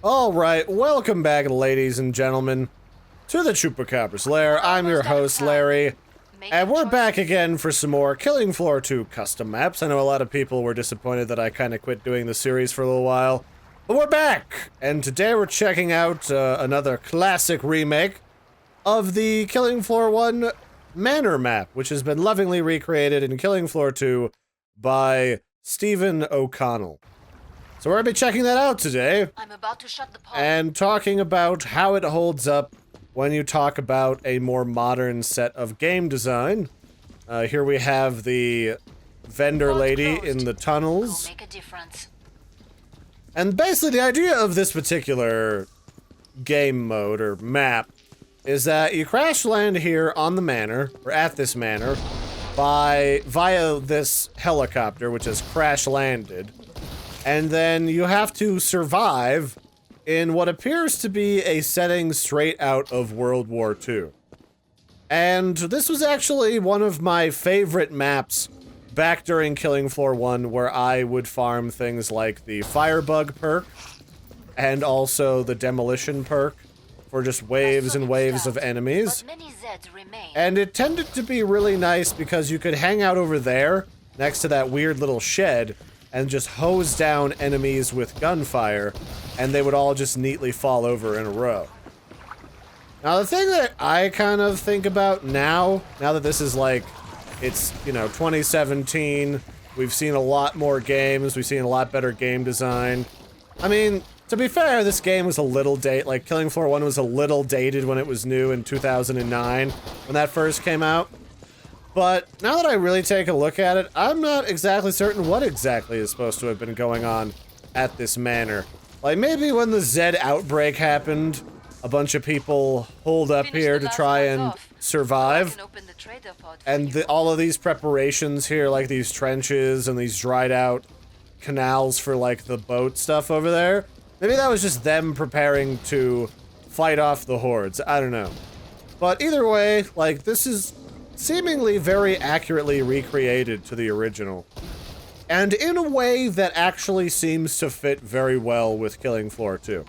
Alright, welcome back, ladies and gentlemen, to the Chupacabra's Lair. I'm your host, Larry, and we're back again for some more Killing Floor 2 custom maps. I know a lot of people were disappointed that I kind of quit doing the series for a little while, but we're back! And today we're checking out another classic remake of the Killing Floor 1 Manor map, which has been lovingly recreated in Killing Floor 2 by Stephen O'Connell. So we're going to be checking that out today, I'm about to shut the pod. and talking about how it holds up when you talk about a more modern set of game design. Here we have the vendor lady in the tunnels. Make a difference. And basically the idea of this particular game mode or map is that you crash land here on the manor, or at this manor, via this helicopter which has crash landed. And then you have to survive in what appears to be a setting straight out of World War II. And this was actually one of my favorite maps back during Killing Floor 1, where I would farm things like the Firebug perk and also the Demolition perk for just waves and waves of enemies. But many Zeds remain. And it tended to be really nice because you could hang out over there next to that weird little shed and just hose down enemies with gunfire, and they would all just neatly fall over in a row. Now, the thing that I kind of think about now that this is like, it's, you know, 2017, we've seen a lot more games, we've seen a lot better game design. I mean, to be fair, this game was a little like, Killing Floor 1 was a little dated when it was new in 2009, when that first came out. But now that I really take a look at it, I'm not exactly certain what exactly is supposed to have been going on at this manor. Like, maybe when the Zed outbreak happened, a bunch of people holed up here to try and survive. And all of these preparations here, like these trenches and these dried out canals for like the boat stuff over there, maybe that was just them preparing to fight off the hordes. I don't know. But either way, like, this is seemingly very accurately recreated to the original. And in a way that actually seems to fit very well with Killing Floor 2.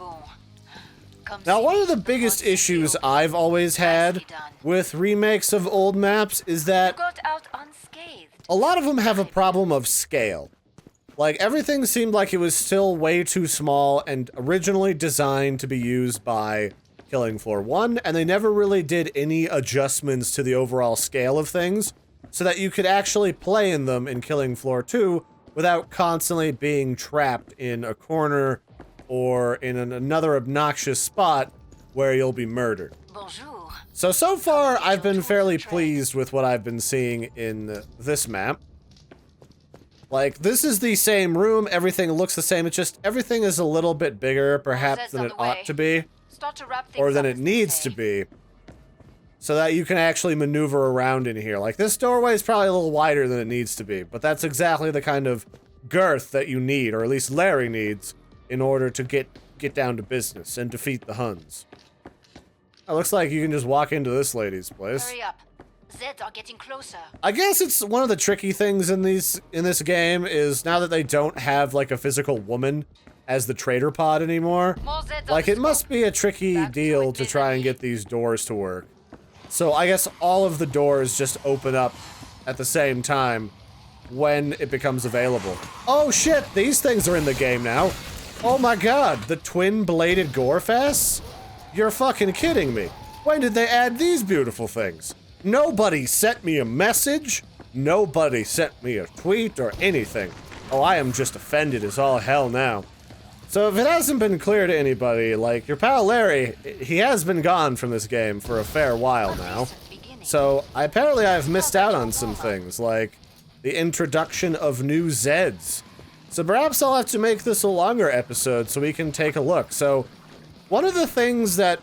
Now, one of the biggest issues I've always had with remakes of old maps is that a lot of them have a problem of scale. Like, everything seemed like it was still way too small and originally designed to be used by Killing Floor 1, and they never really did any adjustments to the overall scale of things, so that you could actually play in them in Killing Floor 2 without constantly being trapped in a corner or in another obnoxious spot where you'll be murdered. Bonjour. So far, I've been fairly pleased with what I've been seeing in this map. Like, this is the same room, everything looks the same, it's just everything is a little bit bigger, perhaps, than it ought to be. Or than it needs to be, so that you can actually maneuver around in here. Like, this doorway is probably a little wider than it needs to be, but that's exactly the kind of girth that you need, or at least Larry needs, in order to get down to business and defeat the Huns. It looks like you can just walk into this lady's place. Hurry up. Zeds are getting closer. I guess it's one of the tricky things in this game is now that they don't have like a physical woman as the trader pod anymore. Like, it must be a tricky deal to try and get these doors to work. So I guess all of the doors just open up at the same time when it becomes available. Oh shit, these things are in the game now. Oh my god, the twin-bladed Gorefests? You're fucking kidding me. When did they add these beautiful things? Nobody sent me a message. Nobody sent me a tweet or anything. Oh, I am just offended as all hell now. So if it hasn't been clear to anybody, like, your pal Larry, he has been gone from this game for a fair while now. So apparently I've missed out on some things, like the introduction of new Zeds. So perhaps I'll have to make this a longer episode so we can take a look. So one of the things that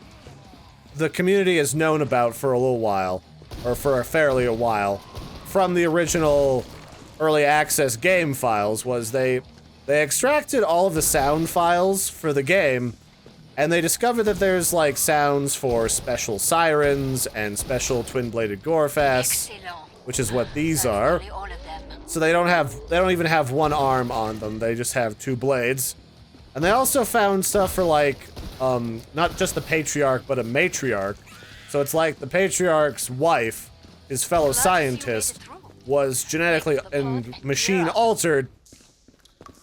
the community has known about for a little while, or for a while, from the original early access game files was they extracted all of the sound files for the game, and they discovered that there's like sounds for special sirens and special twin-bladed Gorefests, which is what these are. So they don't even have one arm on them, they just have two blades. And they also found stuff for like, not just the patriarch, but a matriarch. So it's like the patriarch's wife, his fellow scientist, was genetically and machine altered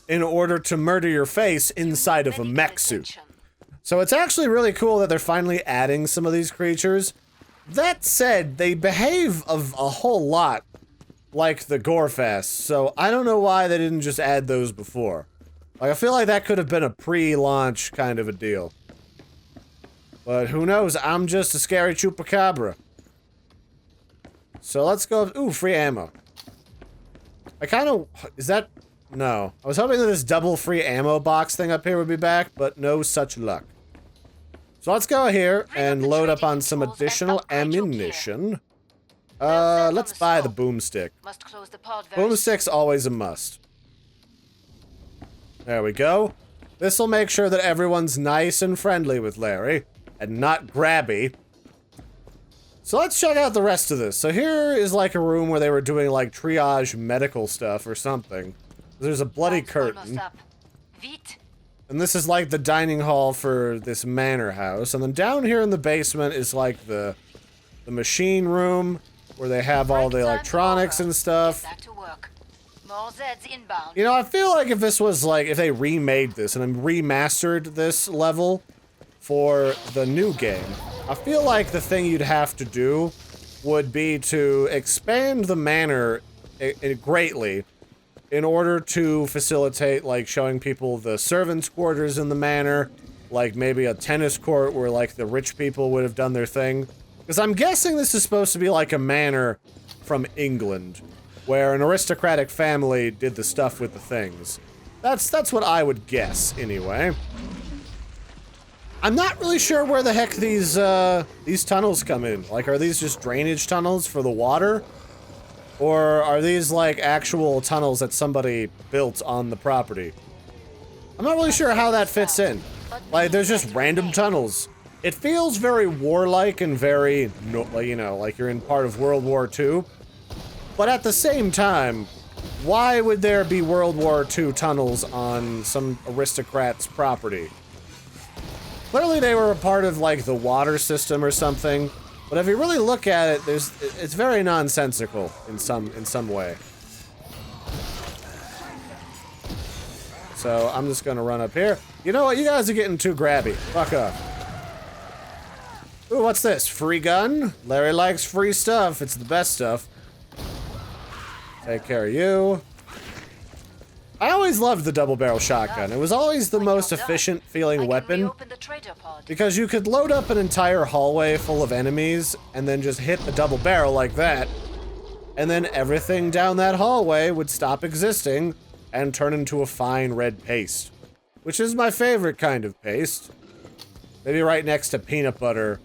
in order to murder your face inside of a mech suit. So it's actually really cool that they're finally adding some of these creatures. That said, they behave a whole lot like the Gorefast, so I don't know why they didn't just add those before. Like, I feel like that could have been a pre-launch kind of a deal. But who knows, I'm just a scary Chupacabra. So let's go, ooh, free ammo. I kind of, is that, no. I was hoping that this double free ammo box thing up here would be back, but no such luck. So let's go here and load up on some additional ammunition. Let's buy the boomstick. Boomstick's always a must. There we go. This'll make sure that everyone's nice and friendly with Larry, and not grabby. So let's check out the rest of this. So here is like a room where they were doing like triage medical stuff or something. There's a bloody curtain. And this is like the dining hall for this manor house. And then down here in the basement is like the machine room where they have all the electronics and stuff. You know, I feel like if this was like, if they remade this and then remastered this level for the new game, I feel like the thing you'd have to do would be to expand the manor greatly in order to facilitate, like, showing people the servants' quarters in the manor, like maybe a tennis court where, like, the rich people would have done their thing. Because I'm guessing this is supposed to be like a manor from England, where an aristocratic family did the stuff with the things. That's what I would guess, anyway. I'm not really sure where the heck these tunnels come in. Like, are these just drainage tunnels for the water? Or are these, like, actual tunnels that somebody built on the property? I'm not really sure how that fits in. Like, there's just random tunnels. It feels very warlike and very, you know, like you're in part of World War II. But at the same time, why would there be World War II tunnels on some aristocrat's property? Clearly they were a part of, like, the water system or something. But if you really look at it, it's very nonsensical in some way. So I'm just gonna run up here. You know what? You guys are getting too grabby. Fuck off. Ooh, what's this? Free gun? Larry likes free stuff. It's the best stuff. Take care of you. I always loved the double-barrel shotgun. It was always the most efficient feeling weapon because you could load up an entire hallway full of enemies and then just hit the double barrel like that, and then everything down that hallway would stop existing and turn into a fine red paste, which is my favorite kind of paste. Maybe right next to peanut butter,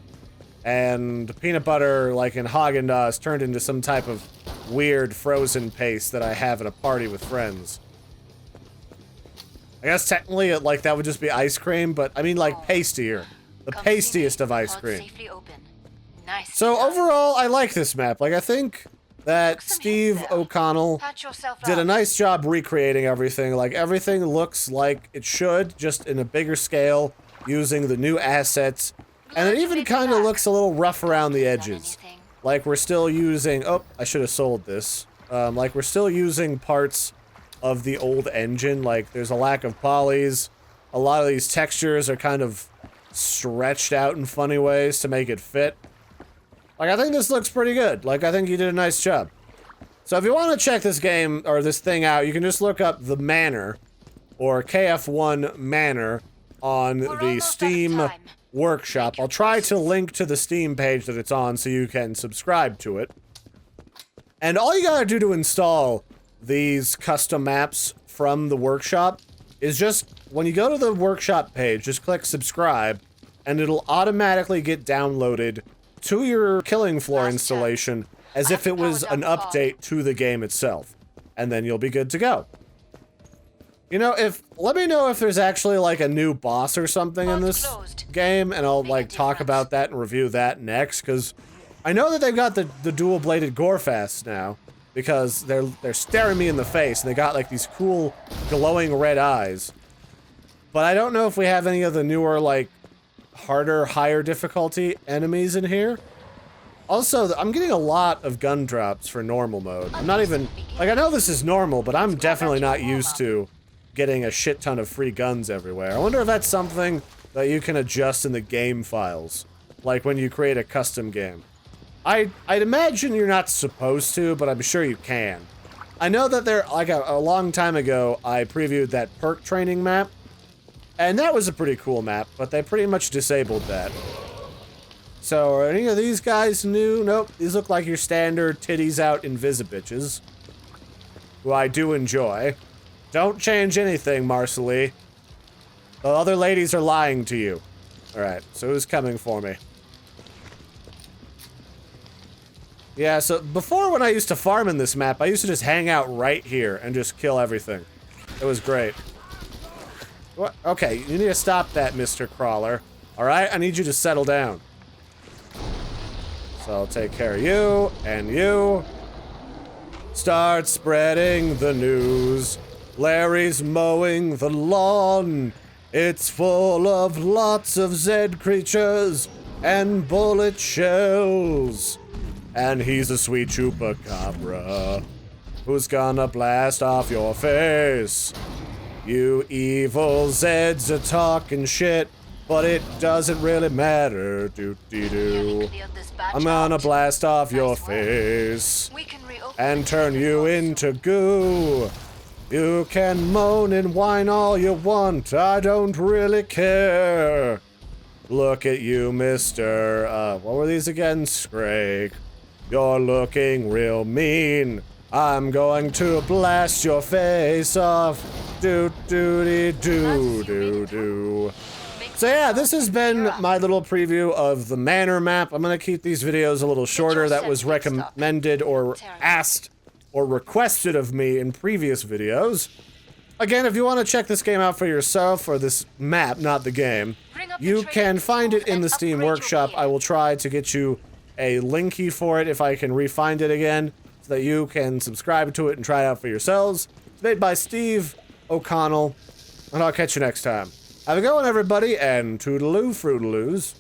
and peanut butter, like in Haagen-Dazs, turned into some type of weird frozen paste that I have at a party with friends. I guess technically, like, that would just be ice cream, but I mean, like, pastier. The pastiest of ice cream. So overall, I like this map. Like, I think that Steve O'Connell did a nice job recreating everything. Like, everything looks like it should, just in a bigger scale, using the new assets. And it even kind of looks a little rough around the edges. Like, we're still using... Oh, I should have sold this. Like, we're still using parts of the old engine. Like, there's a lack of polys. A lot of these textures are kind of stretched out in funny ways to make it fit. Like, I think this looks pretty good. Like, I think you did a nice job. So if you want to check this game, or this thing out, you can just look up The Manor, or KF1 Manor, on the Steam Workshop. I'll try to link to the Steam page that it's on so you can subscribe to it. And all you gotta do to install these custom maps from the workshop is just, when you go to the workshop page, just click subscribe, and it'll automatically get downloaded to your Killing Floor installation as if it was an update to the game itself. And then you'll be good to go. You know, let me know if there's actually, like, a new boss or something in this game, and I'll, like, talk about that and review that next, because I know that they've got the dual-bladed Gorefast now, because they're staring me in the face, and they got, like, these cool glowing red eyes. But I don't know if we have any of the newer, like, harder, higher difficulty enemies in here. Also, I'm getting a lot of gun drops for normal mode. I'm not even, like, I know this is normal, but I'm definitely not used to getting a shit ton of free guns everywhere. I wonder if that's something that you can adjust in the game files, like when you create a custom game. I'd imagine you're not supposed to, but I'm sure you can. I know that there, like a long time ago, I previewed that perk training map, and that was a pretty cool map, but they pretty much disabled that. So, are any of these guys new? Nope, these look like your standard titties out invisibitches, who I do enjoy. Don't change anything, Marcelie. The other ladies are lying to you. Alright, so who's coming for me? Yeah, so before when I used to farm in this map, I used to just hang out right here and just kill everything. It was great. What? Okay, you need to stop that, Mr. Crawler. Alright, I need you to settle down. So I'll take care of you, and you. Start spreading the news. Larry's mowing the lawn. It's full of lots of Zed creatures and bullet shells. And he's a sweet Chupacabra who's gonna blast off your face. You evil Zeds are talking shit, but it doesn't really matter. Doo-dee-doo. I'm gonna blast off your face and turn you into goo. You can moan and whine all you want, I don't really care. Look at you, Mr. What were these again? Scrake. You're looking real mean. I'm going to blast your face off. Do-do-dee-do-do-do. So yeah, this has been my little preview of the Manor map. I'm gonna keep these videos a little shorter. That was recommended or asked or requested of me in previous videos. Again, if you want to check this game out for yourself, or this map, not the game, you can find it in the Steam Workshop. I will try to get you a linky for it if I can re-find it again, so that you can subscribe to it and try it out for yourselves. It's made by Steve O'Connell, and I'll catch you next time. Have a good one, everybody, and toodaloo fruitaloos.